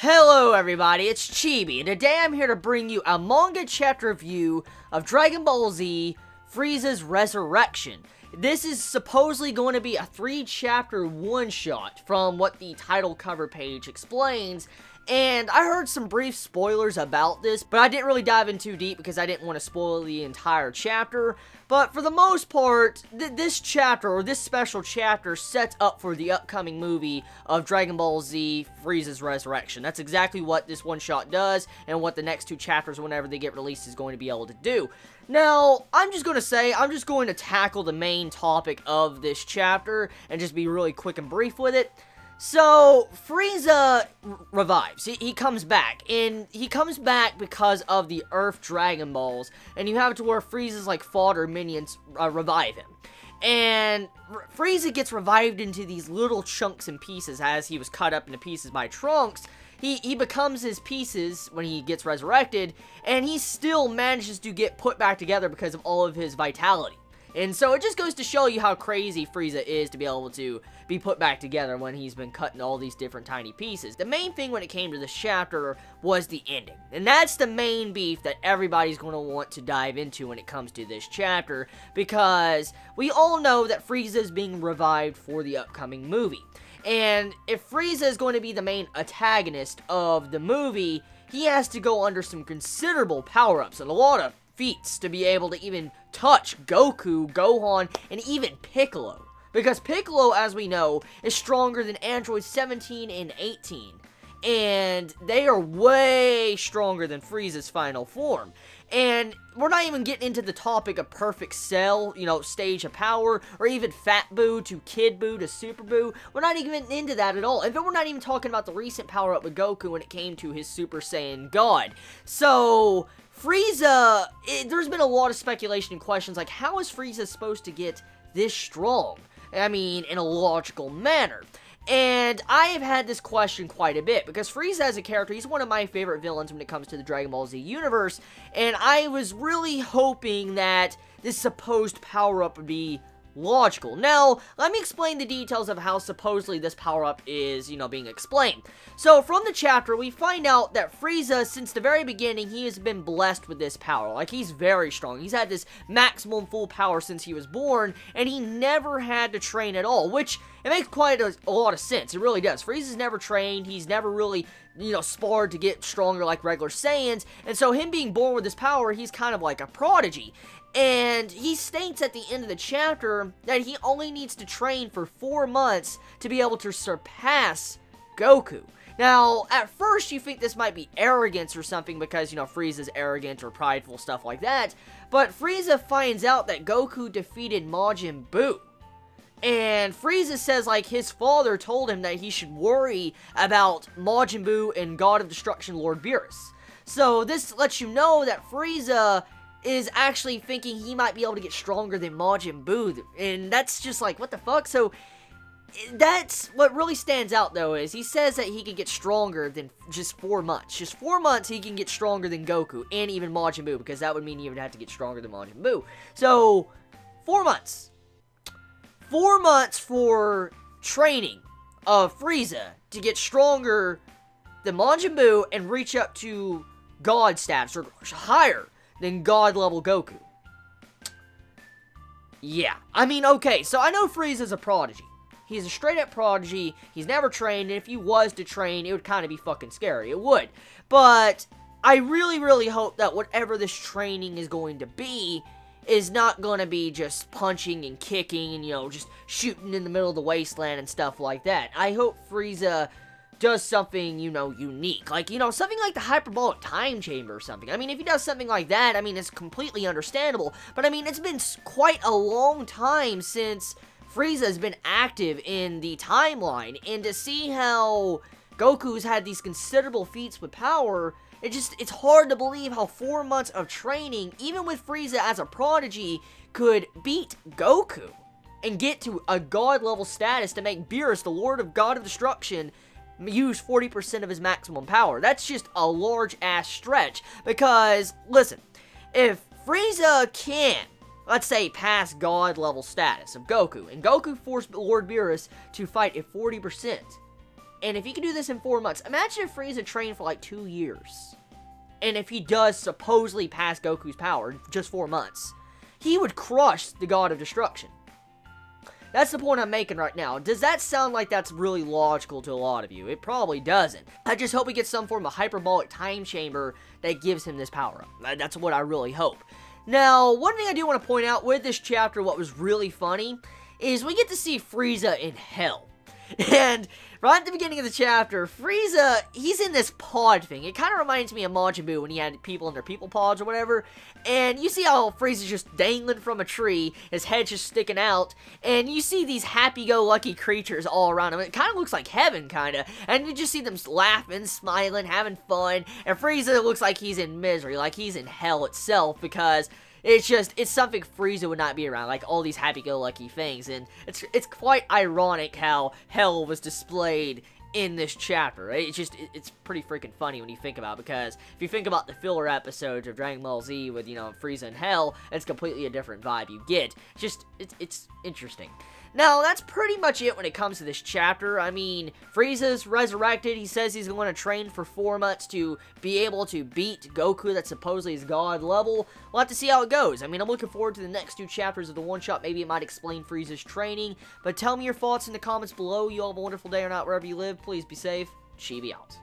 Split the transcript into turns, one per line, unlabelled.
Hello everybody, it's Chibi, and today I'm here to bring you a manga chapter review of Dragon Ball Z Frieza's Ressurection. This is supposedly going to be a 3-chapter one-shot from what the title cover page explains, and I heard some brief spoilers about this, but I didn't really dive in too deep because I didn't want to spoil the entire chapter. But for the most part, this chapter, or this special chapter, sets up for the upcoming movie of Dragon Ball Z Frieza's Ressurection. That's exactly what this one-shot does, and what the next 2 chapters, whenever they get released, is going to be able to do. Now, I'm just going to tackle the main topic of this chapter, and just be really quick and brief with it. So, Frieza revives. He comes back, and he comes back because of the Earth Dragon Balls, and you have it to where Frieza's, like, fodder minions revive him. And Frieza gets revived into these little chunks and pieces as he was cut up into pieces by Trunks. He becomes his pieces when he gets resurrected, and he still manages to get put back together because of all of his vitality. And so it just goes to show you how crazy Frieza is to be able to be put back together when he's been cut into all these different tiny pieces. The main thing when it came to this chapter was the ending. And that's the main beef that everybody's going to want to dive into when it comes to this chapter, because we all know that Frieza is being revived for the upcoming movie. And if Frieza is going to be the main antagonist of the movie, he has to go under some considerable power-ups and a lot of feats to be able to even touch Goku, Gohan, and even Piccolo. Because Piccolo, as we know, is stronger than Android 17 and 18. And they are way stronger than Frieza's final form. And we're not even getting into the topic of Perfect Cell, you know, stage of power, or even Fat Boo to Kid Boo to Super Boo. We're not even into that at all. And then we're not even talking about the recent power-up with Goku when it came to his Super Saiyan God. So, Frieza, there's been a lot of speculation and questions, like, how is Frieza supposed to get this strong? I mean, in a logical manner. And I have had this question quite a bit, because Frieza as a character, he's one of my favorite villains when it comes to the Dragon Ball Z universe, and I was really hoping that this supposed power-up would be logical. Now, let me explain the details of how supposedly this power-up is, you know, being explained. So, from the chapter, we find out that Frieza, since the very beginning, he has been blessed with this power. Like, he's very strong. He's had this maximum full power since he was born, and he never had to train at all, which, it makes quite a lot of sense. It really does. Frieza's never trained. He's never really, you know, sparred to get stronger like regular Saiyans, and so him being born with this power, he's kind of like a prodigy. And he states at the end of the chapter that he only needs to train for 4 months to be able to surpass Goku. Now, at first you think this might be arrogance or something because, you know, Frieza's arrogant or prideful, stuff like that. But Frieza finds out that Goku defeated Majin Buu. And Frieza says, like, his father told him that he should worry about Majin Buu and God of Destruction Lord Beerus. So this lets you know that Frieza is actually thinking he might be able to get stronger than Majin Buu, and that's just like, what the fuck? So, that's what really stands out, though, is he says that he can get stronger than just 4 months. Just 4 months, he can get stronger than Goku, and even Majin Buu, because that would mean he would have to get stronger than Majin Buu. So, 4 months. 4 months for training of Frieza to get stronger than Majin Buu and reach up to God status, or higher than God-level Goku. Yeah, I mean, okay, so I know Frieza's a prodigy. He's a straight-up prodigy, he's never trained, and if he was to train, it would kind of be fucking scary, it would. But I really, really hope that whatever this training is going to be is not going to be just punching and kicking and, you know, just shooting in the middle of the wasteland and stuff like that. I hope Frieza does something, you know, unique. Like, you know, something like the hyperbolic time chamber or something. I mean, if he does something like that, I mean, it's completely understandable. But, I mean, it's been quite a long time since Frieza has been active in the timeline. And to see how Goku's had these considerable feats with power, it's hard to believe how 4 months of training, even with Frieza as a prodigy, could beat Goku and get to a god-level status to make Beerus, the Lord of God of Destruction, use 40% of his maximum power. That's just a large-ass stretch, because, listen, if Frieza can, let's say, pass God-level status of Goku, and Goku forced Lord Beerus to fight at 40%, And if he can do this in 4 months, imagine if Frieza trained for like 2 years. And if he does supposedly pass Goku's power in just 4 months, he would crush the God of Destruction. That's the point I'm making right now. Does that sound like that's really logical to a lot of you? It probably doesn't. I just hope he gets some form of hyperbolic time chamber that gives him this power up. That's what I really hope. Now, one thing I do want to point out with this chapter, what was really funny, is we get to see Frieza in hell. And right at the beginning of the chapter, Frieza, he's in this pod thing. It kind of reminds me of Majin Buu when he had people in their people pods or whatever. And you see how Frieza's just dangling from a tree, his head's just sticking out, and you see these happy-go-lucky creatures all around him. It kind of looks like heaven, kind of. And you just see them laughing, smiling, having fun, and Frieza looks like he's in misery, like he's in hell itself, because it's something Frieza would not be around, like all these happy-go-lucky things, and it's quite ironic how hell was displayed in this chapter, right? It's pretty freaking funny when you think about it, because if you think about the filler episodes of Dragon Ball Z with, you know, Frieza and Hell, it's completely a different vibe you get. It's interesting. Now, that's pretty much it when it comes to this chapter. I mean, Frieza's resurrected. He says he's going to train for 4 months to be able to beat Goku that supposedly is God level. We'll have to see how it goes. I mean, I'm looking forward to the next 2 chapters of the one-shot. Maybe it might explain Frieza's training. But tell me your thoughts in the comments below. You all have a wonderful day or not wherever you live. Please be safe. Chibi out.